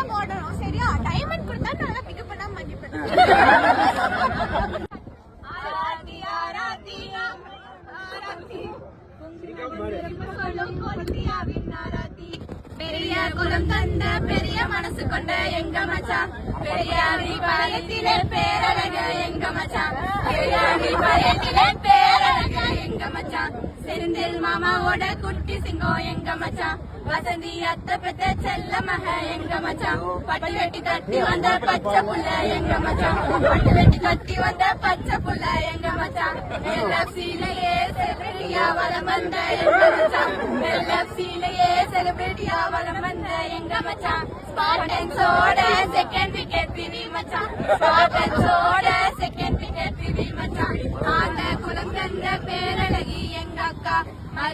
போடணும் சரியா? டைமண்ட் கொடுத்தா நல்லா பிக்கப் பண்ணா மதிப்பேன். பெரிய குலம் தந்த பெரிய மனசு கொண்ட எங்க மச்சான், பெரியாரி பாளையத்திலே பேரழக எங்க மச்சான், பெரியாரி பாளையத்திலே பேரழக எங்க மச்சான், செந்தில் மாமாவோட குட்டி சிங்கம் எங்க மச்சான், வசந்தி அத்தை பெத்த செல்ல மக எங்க மச்சான், பட்டு வெட்டி கட்டி வந்த பச்சை புள்ள எங்க மச்சான், பட்டு வெட்டி கட்டி வந்த பச்சை புள்ள எங்க மச்சான், எல்எஃப்சிலேயே செலிபிரிட்டியா வலம் வந்த எங்க மச்சான், எல்எஃப்சிலேயே செலிபிரிட்டியா வலம் வந்த எங்க மச்சான், ஸ்பார்டன்ஸோட செகண்ட் விக்கெட் பிவி மச்சான், ஸ்பார்டன்ஸோட செகண்ட் விக்கெட் பிவி மச்சான், ஆண்ட குலம் தந்த பேரழகி எங்க அக்கா,